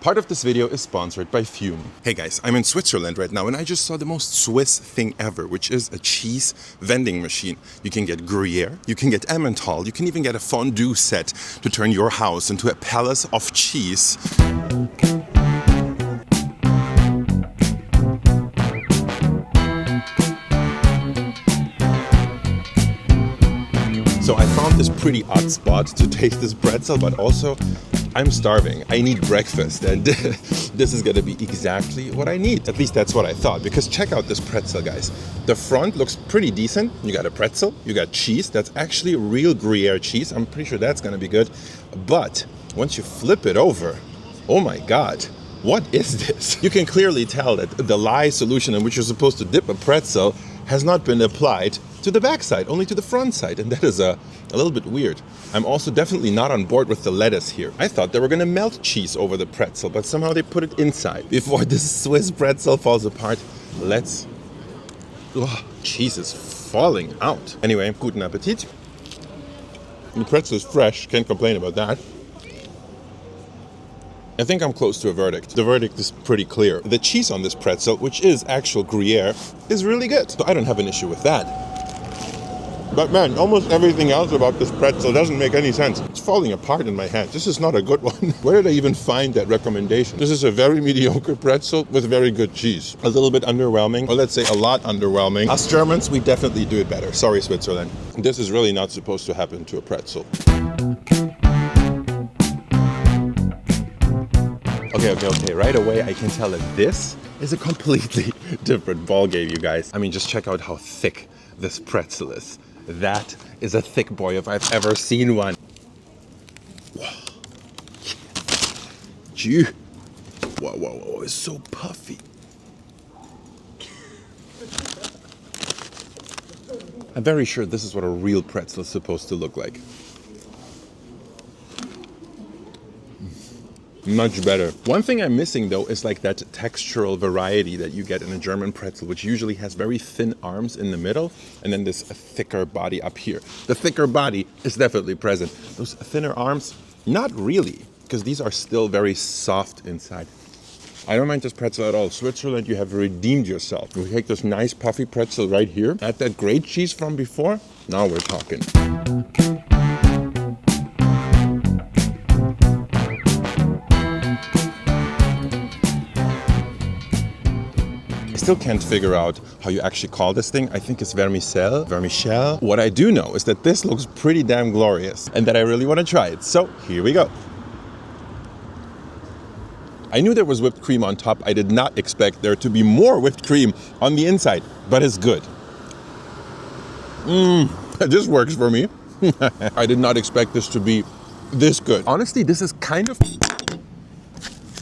Part of this video is sponsored by Fume. Hey guys, I'm in Switzerland right now and I just saw the most Swiss thing ever, which is a cheese vending machine. You can get Gruyere, you can get Emmental, you can even get a fondue set to turn your house into a palace of cheese. So I found this pretty odd spot to taste this pretzel, but also I'm starving. I need breakfast and this is gonna be exactly what I need. At least that's what I thought, because check out this pretzel, guys. The front looks pretty decent. You got a pretzel, you got cheese. That's actually real Gruyere cheese. I'm pretty sure that's gonna be good. But once you flip it over, oh my God. What is this? You can clearly tell that the lye solution in which you're supposed to dip a pretzel has not been applied to the back side, only to the front side, and that is a little bit weird. I'm also definitely not on board with the lettuce here. I thought they were gonna melt cheese over the pretzel, but somehow they put it inside. Before this Swiss pretzel falls apart, let's... Oh, cheese is falling out. Anyway, guten Appetit. The pretzel is fresh, can't complain about that. I think I'm close to a verdict. The verdict is pretty clear. The cheese on this pretzel, which is actual Gruyere, is really good. So I don't have an issue with that. But man, almost everything else about this pretzel doesn't make any sense. It's falling apart in my hand. This is not a good one. Where did I even find that recommendation? This is a very mediocre pretzel with very good cheese. A little bit underwhelming, or let's say a lot underwhelming. Us Germans, we definitely do it better. Sorry, Switzerland. This is really not supposed to happen to a pretzel. Okay. Right away, I can tell that this is a completely different ballgame, you guys. I mean, just check out how thick this pretzel is. That is a thick boy if I've ever seen one. Gee. Whoa, it's so puffy. I'm very sure this is what a real pretzel is supposed to look like. Much better. One thing I'm missing though is like that textural variety that you get in a German pretzel, which usually has very thin arms in the middle and then this thicker body up here. The thicker body is definitely present. Those thinner arms, not really, because these are still very soft inside. I don't mind this pretzel at all. Switzerland, you have redeemed yourself. We take this nice puffy pretzel right here, add that great cheese from before, now we're talking. Still can't figure out how you actually call this thing. I think it's vermicelli. What I do know is that this looks pretty damn glorious and that I really want to try it. So here we go. I knew there was whipped cream on top. I did not expect there to be more whipped cream on the inside, but it's good. This works for me. I did not expect this to be this good. Honestly, this is kind of...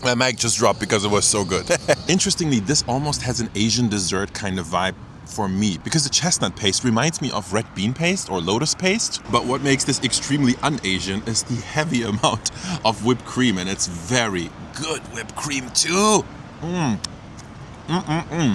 My mic just dropped because it was so good. Interestingly, this almost has an Asian dessert kind of vibe for me, because the chestnut paste reminds me of red bean paste or lotus paste. But what makes this extremely un-Asian is the heavy amount of whipped cream, and it's very good whipped cream too.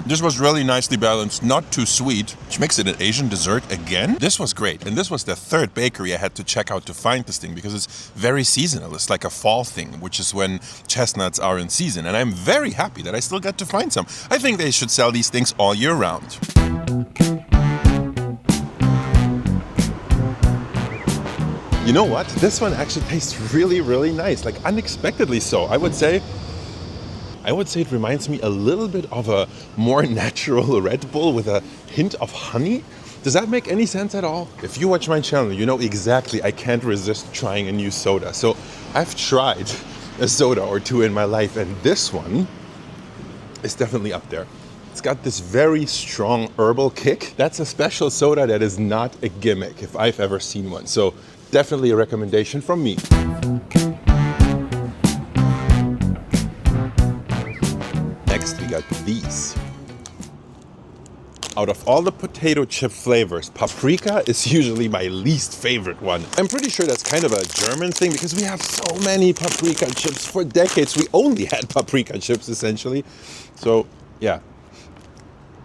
This was really nicely balanced, not too sweet, which makes it an Asian dessert again. This was great, and this was the third bakery I had to check out to find this thing, because it's very seasonal. It's like a fall thing, which is when chestnuts are in season, and I'm very happy that I still get to find some. I think they should sell these things all year round. You know what? This one actually tastes really, really nice, like unexpectedly so. I would say it reminds me a little bit of a more natural Red Bull with a hint of honey. Does that make any sense at all? If you watch my channel, you know exactly I can't resist trying a new soda. So I've tried a soda or two in my life, and this one is definitely up there. It's got this very strong herbal kick. That's a special soda that is not a gimmick if I've ever seen one. So definitely a recommendation from me. Next, we got these. Out of all the potato chip flavors, paprika is usually my least favorite one. I'm pretty sure that's kind of a German thing, because we have so many paprika chips. For decades, we only had paprika chips, essentially. So, yeah.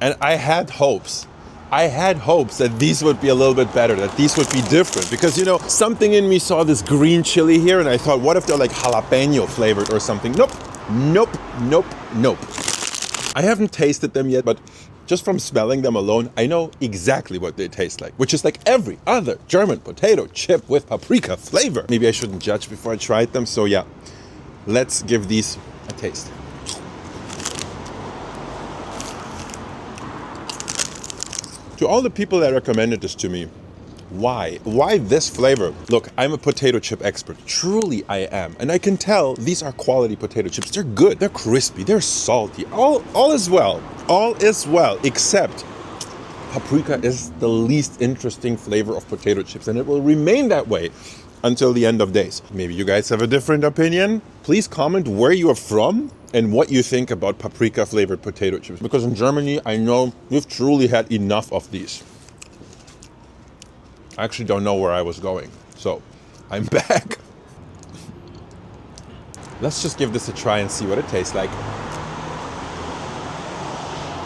And I had hopes that these would be a little bit better, that these would be different. Because, you know, something in me saw this green chili here, and I thought, what if they're like jalapeno flavored or something? Nope. Nope, nope, nope. I haven't tasted them yet, but just from smelling them alone, I know exactly what they taste like, which is like every other German potato chip with paprika flavor. Maybe I shouldn't judge before I tried them, so yeah, let's give these a taste. To all the people that recommended this to me, why? Why this flavor? Look, I'm a potato chip expert. Truly I am. And I can tell these are quality potato chips. They're good. They're crispy. They're salty. All is well. All is well, except paprika is the least interesting flavor of potato chips, and it will remain that way until the end of days. Maybe you guys have a different opinion. Please comment where you are from and what you think about paprika flavored potato chips. Because in Germany, I know we've truly had enough of these. I actually don't know where I was going, so I'm back. Let's just give this a try and see what it tastes like.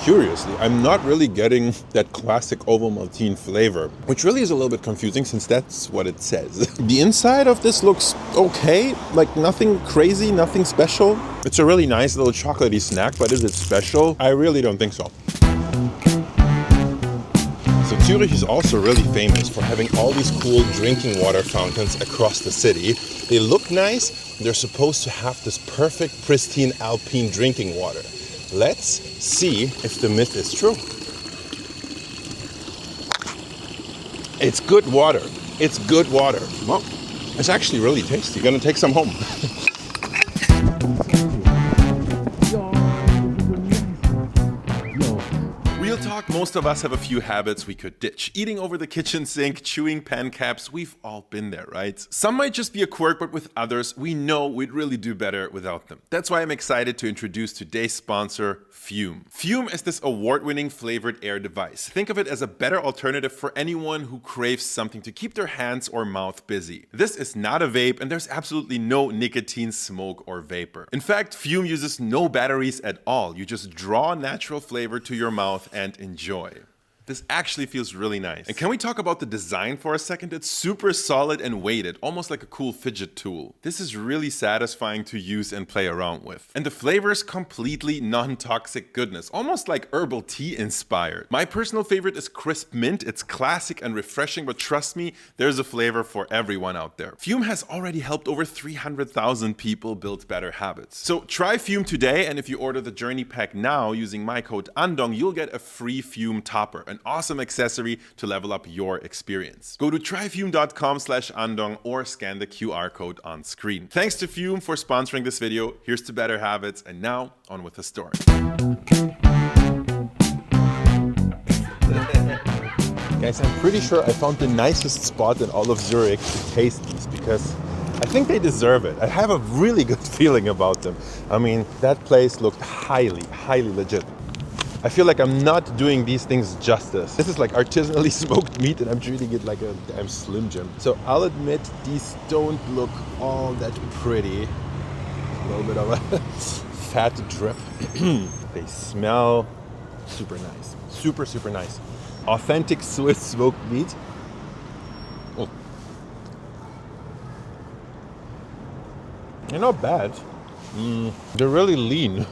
Curiously, I'm not really getting that classic Ovomaltine flavor, which really is a little bit confusing since that's what it says. The inside of this looks okay, like nothing crazy, nothing special. It's a really nice little chocolatey snack, but is it special? I really don't think so. So Zurich is also really famous for having all these cool drinking water fountains across the city. They look nice. They're supposed to have this perfect, pristine alpine drinking water. Let's see if the myth is true. It's good water. It's good water. Well, it's actually really tasty. Gonna take some home. Real talk, most of us have a few habits we could ditch. Eating over the kitchen sink, chewing pen caps, we've all been there, right? Some might just be a quirk, but with others, we know we'd really do better without them. That's why I'm excited to introduce today's sponsor, Fume. Fume is this award-winning flavored air device. Think of it as a better alternative for anyone who craves something to keep their hands or mouth busy. This is not a vape, and there's absolutely no nicotine, smoke, or vapor. In fact, Fume uses no batteries at all. You just draw natural flavor to your mouth and enjoy. This actually feels really nice. And can we talk about the design for a second? It's super solid and weighted, almost like a cool fidget tool. This is really satisfying to use and play around with. And the flavor is completely non-toxic goodness, almost like herbal tea inspired. My personal favorite is crisp mint. It's classic and refreshing, but trust me, there's a flavor for everyone out there. Fume has already helped over 300,000 people build better habits. So try Fume today, and if you order the Journey Pack now using my code Andong, you'll get a free Fume topper, an awesome accessory to level up your experience. Go to tryfume.com/Andong or scan the QR code on screen. Thanks to Fume for sponsoring this video. Here's to better habits, and now on with the story. Guys, I'm pretty sure I found the nicest spot in all of Zurich to taste these because I think they deserve it. I have a really good feeling about them. I mean, that place looked highly, highly legit. I feel like I'm not doing these things justice. This is like artisanally smoked meat and I'm treating it like a damn Slim Jim. So I'll admit these don't look all that pretty. A little bit of a fat drip. They smell super nice. Super, super nice. Authentic Swiss smoked meat. Oh. They're not bad. They're really lean.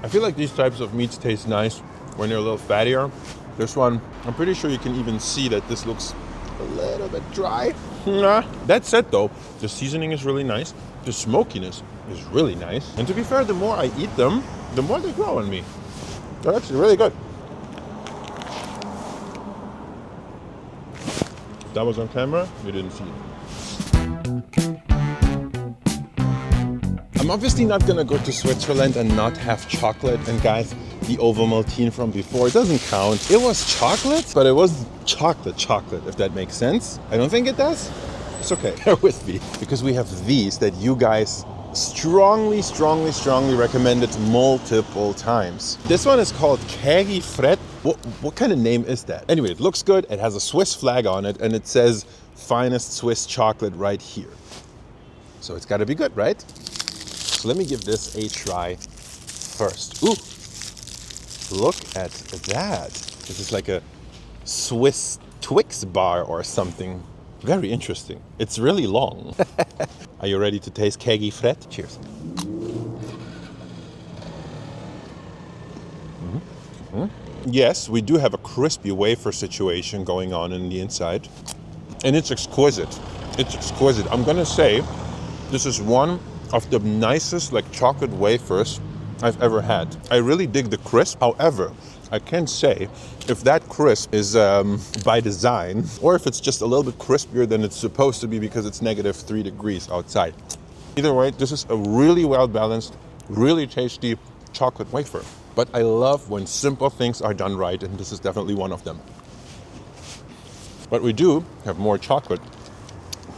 I feel like these types of meats taste nice when they're a little fattier. This one, I'm pretty sure you can even see that this looks a little bit dry. That said though, the seasoning is really nice. The smokiness is really nice. And to be fair, the more I eat them, the more they grow on me. They're actually really good. If that was on camera, you didn't see it. I'm obviously not gonna go to Switzerland and not have chocolate. And guys, the Ovomaltine from before, it doesn't count. It was chocolate, but it was chocolate, if that makes sense. I don't think it does. It's okay, bear with me. Because we have these that you guys strongly recommended multiple times. This one is called Kegi Fred. What kind of name is that? Anyway, it looks good. It has a Swiss flag on it and it says finest Swiss chocolate right here. So it's gotta be good, right? So let me give this a try first. Ooh, look at that. This is like a Swiss Twix bar or something. Very interesting. It's really long. Are you ready to taste Kegi Fred? Cheers. Yes, we do have a crispy wafer situation going on in the inside. And it's exquisite. It's exquisite. I'm gonna say this is one of the nicest like chocolate wafers I've ever had. I really dig the crisp. However, I can say if that crisp is by design, or if it's just a little bit crispier than it's supposed to be because it's -3 degrees outside. Either way, this is a really well balanced, really tasty chocolate wafer. But I love when simple things are done right, and this is definitely one of them. But we do have more chocolate.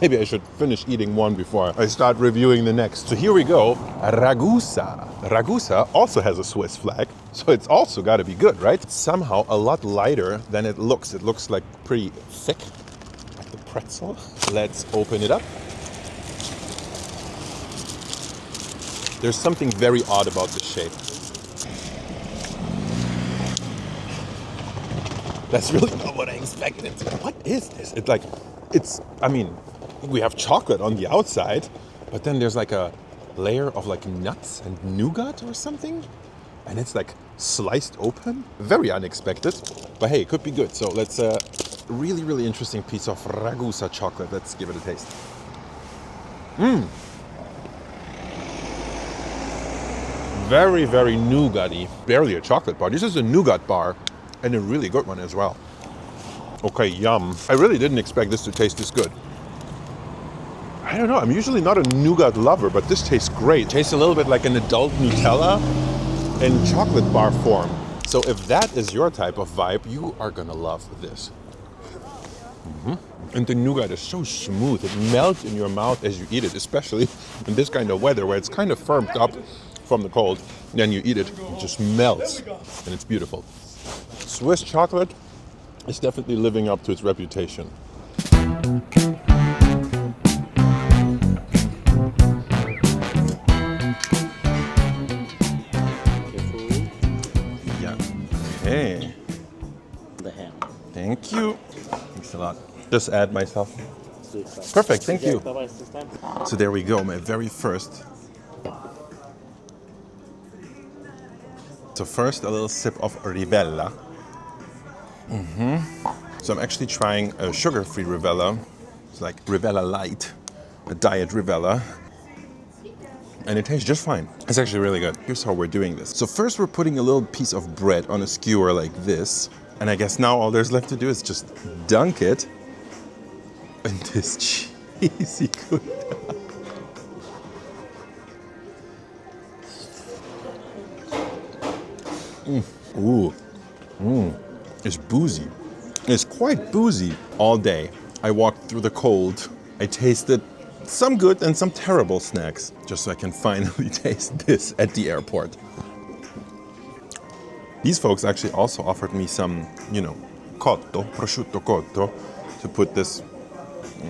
Maybe I should finish eating one before I start reviewing the next. So here we go, Ragusa. Ragusa also has a Swiss flag, so it's also got to be good, right? It's somehow a lot lighter than it looks. It looks like pretty thick, like the pretzel. Let's open it up. There's something very odd about the shape. That's really not what I expected. What is this? We have chocolate on the outside, but then there's like a layer of like nuts and nougat or something. And it's like sliced open. Very unexpected, but hey, it could be good. So let's, really, really interesting piece of Ragusa chocolate. Let's give it a taste. Very, very nougat-y. Barely a chocolate bar. This is a nougat bar, and a really good one as well. Okay, yum. I really didn't expect this to taste this good. I don't know, I'm usually not a nougat lover, but this tastes great. It tastes a little bit like an adult Nutella in chocolate bar form. So if that is your type of vibe, you are gonna love this. And the nougat is so smooth. It melts in your mouth as you eat it, especially in this kind of weather where it's kind of firmed up from the cold. Then you eat it, it just melts, and it's beautiful. Swiss chocolate is definitely living up to its reputation. Yeah. Okay. The ham. Thank you. Thanks a lot. Just add myself. Perfect, thank you. So there we go, my very first. So first a little sip of Rivella. So I'm actually trying a sugar-free Rivella. It's like Rivella Light, a diet Rivella. And it tastes just fine. It's actually really good. Here's how we're doing this. So first we're putting a little piece of bread on a skewer like this. And I guess now all there's left to do is just dunk it in this cheesy gouda. It's boozy. It's quite boozy. All day I walked through the cold. I tasted some good and some terrible snacks, just so I can finally taste this at the airport. These folks actually also offered me some, cotto, prosciutto cotto, to put this,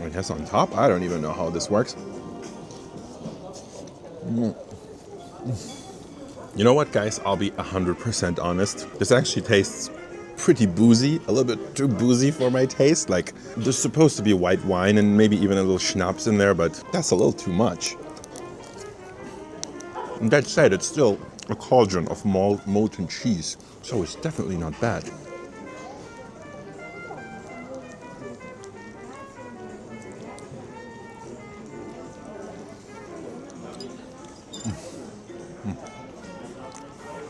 I guess, on top. I don't even know how this works. You know what, guys? I'll be 100% honest. This actually tastes pretty boozy, a little bit too boozy for my taste. Like, there's supposed to be white wine and maybe even a little schnapps in there, but that's a little too much. And that said, it's still a cauldron of molten cheese, so it's definitely not bad.